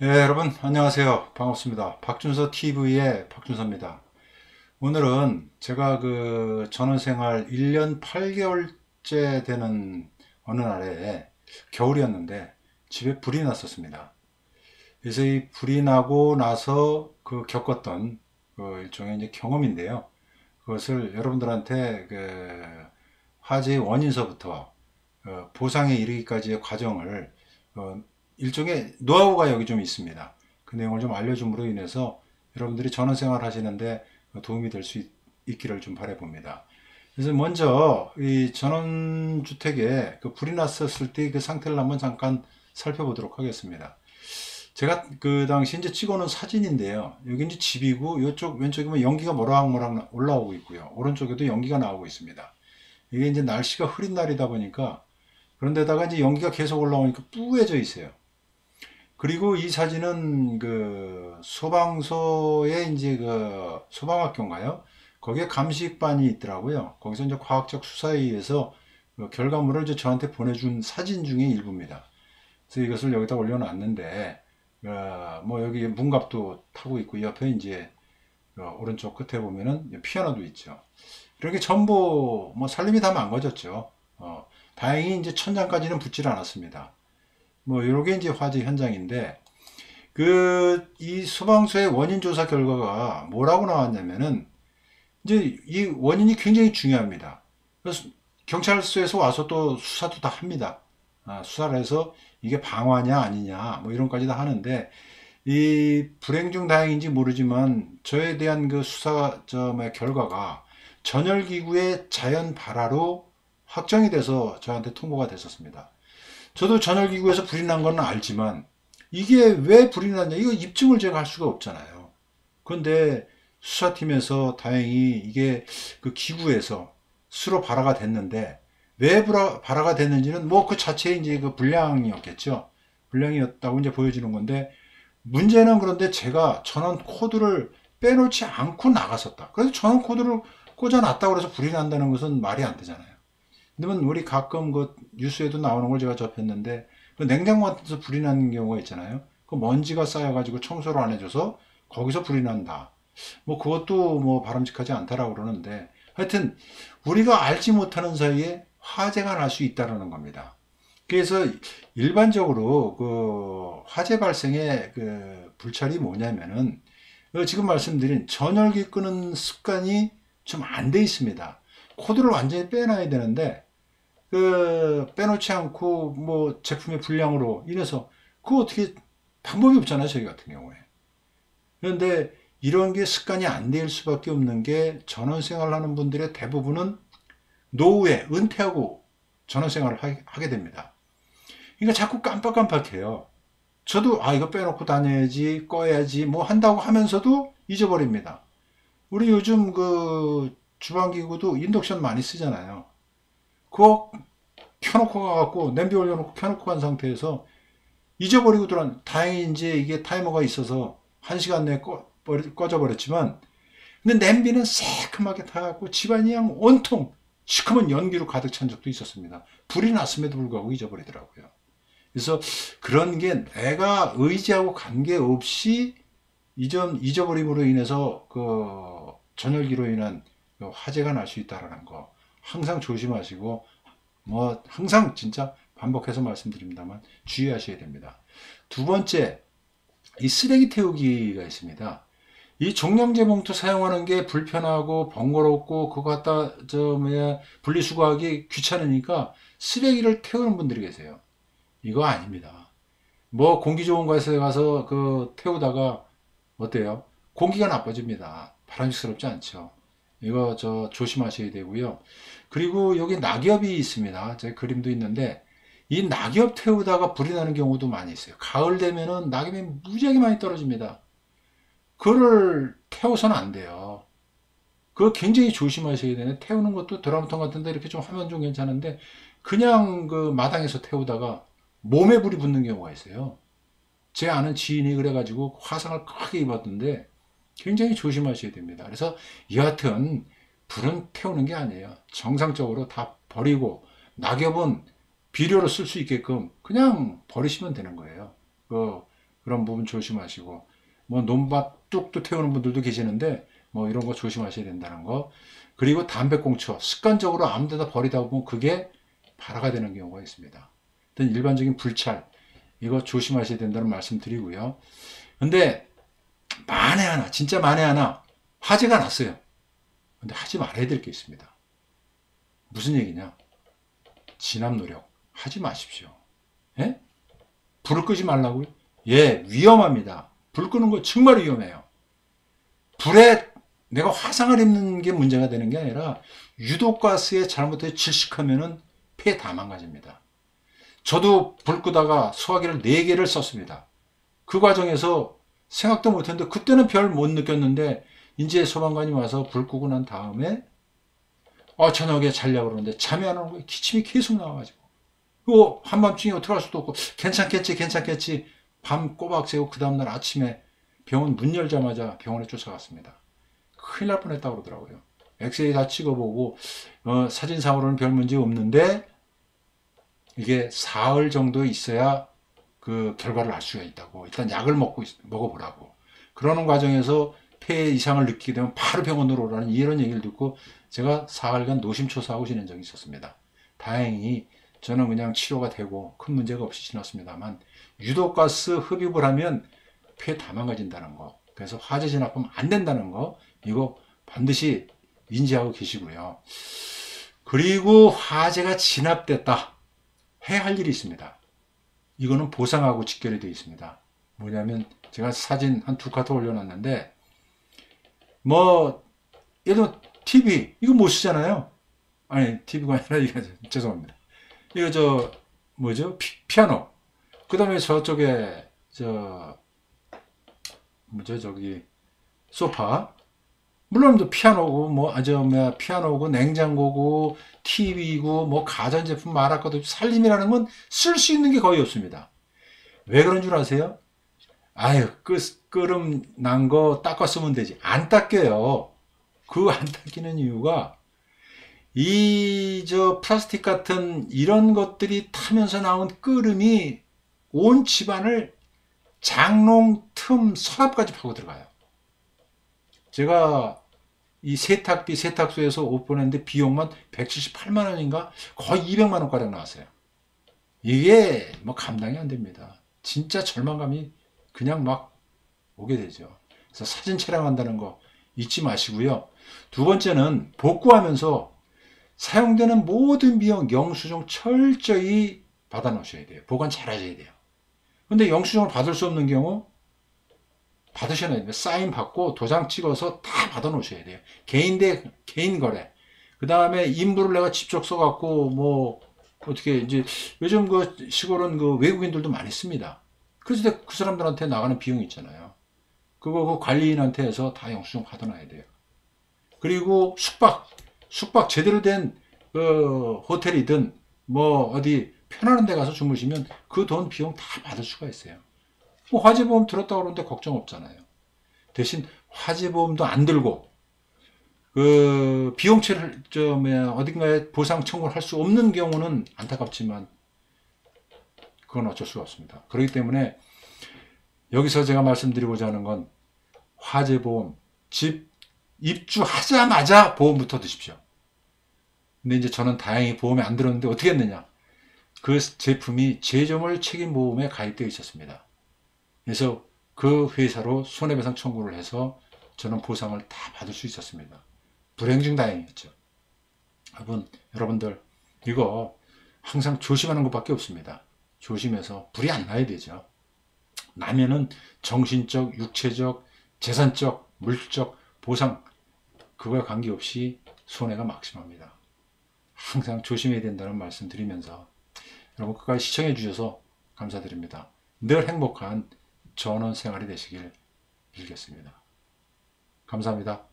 여러분 안녕하세요. 반갑습니다. 박준서 TV의 박준서입니다. 오늘은 제가 그 전원생활 1년 8개월째 되는 어느 날에 겨울이었는데 집에 불이 났었습니다. 그래서 이 불이 나고 나서 그 겪었던 그 일종의 이제 경험인데요. 그것을 여러분들한테 그 화재의 원인서부터 보상에 이르기까지의 과정을 일종의 노하우가 여기 좀 있습니다. 그 내용을 좀 알려줌으로 인해서 여러분들이 전원생활 하시는데 도움이 될 수 있기를 좀 바라봅니다. 그래서 먼저 이 전원주택에 그 불이 났었을 때 그 상태를 한번 잠깐 살펴보도록 하겠습니다. 제가 그 당시 이제 찍어놓은 사진인데요. 여기 이제 집이고 이쪽 왼쪽에 보면 연기가 모락모락 올라오고 있고요. 오른쪽에도 연기가 나오고 있습니다. 이게 이제 날씨가 흐린 날이다 보니까 그런데다가 이제 연기가 계속 올라오니까 뿌해져 있어요. 그리고 이 사진은 그 소방서의 이제 그 소방학교인가요? 거기에 감식반이 있더라고요. 거기서 이제 과학적 수사에 의해서 그 결과물을 이제 저한테 보내준 사진 중에 일부입니다. 그래서 이것을 여기다 올려놨는데, 뭐 여기 문갑도 타고 있고 옆에 이제 오른쪽 끝에 보면은 피아노도 있죠. 이렇게 전부 뭐 살림이 다 망가졌죠. 다행히 이제 천장까지는 붙질 않았습니다. 뭐 이게 이제 화재 현장인데 그 이 소방서의 원인 조사 결과가 뭐라고 나왔냐면은 이제 이 원인이 굉장히 중요합니다. 그래서 경찰서에서 와서 또 수사도 다 합니다. 수사를 해서 이게 방화냐 아니냐 뭐 이런까지 다 하는데 이 불행 중 다행인지 모르지만 저에 대한 그 수사 결과가 전열기구의 자연 발화로 확정이 돼서 저한테 통보가 됐었습니다. 저도 전열기구에서 불이 난 건 알지만 이게 왜 불이 났냐 이거 입증을 제가 할 수가 없잖아요. 그런데 수사팀에서 다행히 이게 그 기구에서 수로 발화가 됐는데 왜 발화가 됐는지는 뭐 그 자체에 이제 그 불량이었겠죠. 불량이었다고 이제 보여지는 건데 문제는 그런데 제가 전원 코드를 빼놓지 않고 나갔었다. 그래서 전원 코드를 꽂아놨다고 해서 불이 난다는 것은 말이 안 되잖아요. 근데 우리 가끔 그 뉴스에도 나오는 걸 제가 접했는데 그 냉장고 같아서 불이 나는 경우가 있잖아요. 그 먼지가 쌓여가지고 청소를 안 해줘서 거기서 불이 난다. 뭐 그것도 뭐 바람직하지 않다라고 그러는데 하여튼 우리가 알지 못하는 사이에 화재가 날 수 있다는 겁니다. 그래서 일반적으로 그 화재 발생의 그 불찰이 뭐냐면은 지금 말씀드린 전열기 끄는 습관이 좀 안 돼 있습니다. 코드를 완전히 빼놔야 되는데 그 빼놓지 않고 뭐 제품의 불량으로 인해서 그거 어떻게 방법이 없잖아요, 저희 같은 경우에. 그런데 이런 게 습관이 안 될 수밖에 없는 게 전원 생활하는 분들의 대부분은 노후에 은퇴하고 전원 생활을 하게 됩니다. 그러니까 자꾸 깜빡깜빡해요. 저도 이거 빼놓고 다녀야지 꺼야지 뭐 한다고 하면서도 잊어버립니다. 우리 요즘 그 주방기구도 인덕션 많이 쓰잖아요. 그거 켜놓고 가갖고 냄비 올려놓고 켜놓고 간 상태에서 잊어버리고 들어왔. 다행히 이제 이게 타이머가 있어서 1시간 내에 꺼져버렸지만 근데 냄비는 새카맣게 타갖고 집안이 그냥 온통 시커먼 연기로 가득 찬 적도 있었습니다. 불이 났음에도 불구하고 잊어버리더라고요. 그래서 그런 게 내가 의지하고 관계없이 잊어버림으로 인해서 그 전열기로 인한 화재가 날 수 있다는 거 항상 조심하시고 뭐 항상 진짜 반복해서 말씀드립니다만 주의하셔야 됩니다. 두 번째, 이 쓰레기 태우기가 있습니다. 이 종량제 봉투 사용하는 게 불편하고 번거롭고 그거 갖다 분리수거하기 귀찮으니까 쓰레기를 태우는 분들이 계세요. 이거 아닙니다. 뭐 공기 좋은 곳에 가서 그 태우다가 어때요? 공기가 나빠집니다. 바람직스럽지 않죠. 이거 조심하셔야 되고요. 그리고 여기 낙엽이 있습니다. 제 그림도 있는데 이 낙엽 태우다가 불이 나는 경우도 많이 있어요. 가을 되면은 낙엽이 무지하게 많이 떨어집니다. 그거를 태워서는 안 돼요. 그거 굉장히 조심하셔야 되네. 태우는 것도 드럼통 같은데 이렇게 좀 하면 좀 괜찮은데 그냥 그 마당에서 태우다가 몸에 불이 붙는 경우가 있어요. 제 아는 지인이 그래가지고 화상을 크게 입었던데 굉장히 조심하셔야 됩니다. 그래서 여하튼 불은 태우는 게 아니에요. 정상적으로 다 버리고 낙엽은 비료로 쓸 수 있게끔 그냥 버리시면 되는 거예요. 그런 부분 조심하시고, 뭐 논밭 뚝뚝 태우는 분들도 계시는데 뭐 이런 거 조심하셔야 된다는 거. 그리고 담배꽁초 습관적으로 아무 데다 버리다 보면 그게 발화가 되는 경우가 있습니다. 일단 일반적인 불찰 이거 조심하셔야 된다는 말씀 드리고요. 근데 만에 하나, 진짜 만에 하나 화재가 났어요. 근데 하지 말아야 될 게 있습니다. 무슨 얘기냐? 진압 노력 하지 마십시오. 예? 불을 끄지 말라고요? 예, 위험합니다. 불 끄는 거 정말 위험해요. 불에 내가 화상을 입는 게 문제가 되는 게 아니라 유독가스에 잘못해서 질식하면은 폐 다 망가집니다. 저도 불 끄다가 소화기를 4개를 썼습니다. 그 과정에서 생각도 못했는데 그때는 별 못 느꼈는데 이제 소방관이 와서 불 끄고 난 다음에 저녁에 자려고 그러는데 잠이 안 오는 거예요. 기침이 계속 나와가지고 이거 한밤중에 어떻게 할 수도 없고 괜찮겠지 밤 꼬박 새고 그 다음날 아침에 병원 문 열자마자 병원에 쫓아갔습니다. 큰일 날 뻔했다고 그러더라고요. 엑스레이 다 찍어보고 사진상으로는 별 문제 없는데 이게 사흘 정도 있어야 그 결과를 알 수가 있다고. 일단 약을 먹어보라고. 그러는 과정에서 폐 이상을 느끼게 되면 바로 병원으로 오라는 이런 얘기를 듣고 제가 사흘간 노심초사하고 지낸 적이 있었습니다. 다행히 저는 그냥 치료가 되고 큰 문제가 없이 지났습니다만 유독가스 흡입을 하면 폐 다 망가진다는 거. 그래서 화재 진압하면 안 된다는 거. 이거 반드시 인지하고 계시고요. 그리고 화재가 진압됐다. 해야 할 일이 있습니다. 이거는 보상하고 직결이 되어 있습니다. 뭐냐면 제가 사진 한 2카트 올려놨는데 뭐 예를 들면 TV 이거 못 쓰잖아요. 아니 TV가 아니라 이거 죄송합니다. 이거 뭐죠? 피아노. 그 다음에 저쪽에 저기 소파. 물론 피아노고 피아노고 냉장고고 TV고 뭐 가전제품 말할 것도 없이 살림이라는 건 쓸 수 있는 게 거의 없습니다. 왜 그런 줄 아세요? 끓음 난 거 닦아 쓰면 되지. 안 닦여요. 그 안 닦이는 이유가 플라스틱 같은 이런 것들이 타면서 나온 끓음이 온 집안을 장롱, 틈, 서랍까지 파고 들어가요. 제가 이 세탁소에서 옷 보냈는데 비용만 178만 원인가? 거의 200만 원가량 나왔어요. 이게 뭐 감당이 안 됩니다. 진짜 절망감이 그냥 막 오게 되죠. 그래서 사진 촬영한다는 거 잊지 마시고요. 두 번째는 복구하면서 사용되는 모든 비용 영수증 철저히 받아 놓으셔야 돼요. 보관 잘 하셔야 돼요. 근데 영수증을 받을 수 없는 경우 받으셔야 됩니다. 사인 받고 도장 찍어서 다 받아 놓으셔야 돼요. 개인 대 개인 거래. 그 다음에 인부를 내가 직접 써갖고 뭐 어떻게 이제 요즘 그 시골은 그 외국인들도 많이 씁니다. 그래서 그 사람들한테 나가는 비용이 있잖아요. 그거 그 관리인한테 해서 다 영수증 받아놔야 돼요. 그리고 숙박 제대로 된 그 호텔이든 뭐 어디 편안한 데 가서 주무시면 그 돈 비용 다 받을 수가 있어요. 뭐 화재보험 들었다고 그러는데 걱정 없잖아요. 대신 화재보험도 안 들고 그 비용치를 어딘가에 보상 청구를 할 수 없는 경우는 안타깝지만 그건 어쩔 수가 없습니다. 그렇기 때문에 여기서 제가 말씀드리고자 하는 건 화재보험 집 입주하자마자 보험부터 드십시오. 근데 이제 저는 다행히 보험에 안 들었는데 어떻게 했느냐? 그 제품이 제조물 책임보험에 가입되어 있었습니다. 그래서 그 회사로 손해배상 청구를 해서 저는 보상을 다 받을 수 있었습니다. 불행 중 다행이었죠. 여러분들 이거 항상 조심하는 것밖에 없습니다. 조심해서 불이 안 나야 되죠. 나면은 정신적, 육체적, 재산적, 물적 보상 그거에 관계없이 손해가 막심합니다. 항상 조심해야 된다는 말씀 드리면서 여러분 끝까지 시청해 주셔서 감사드립니다. 늘 행복한 전원 생활이 되시길 빌겠습니다. 감사합니다.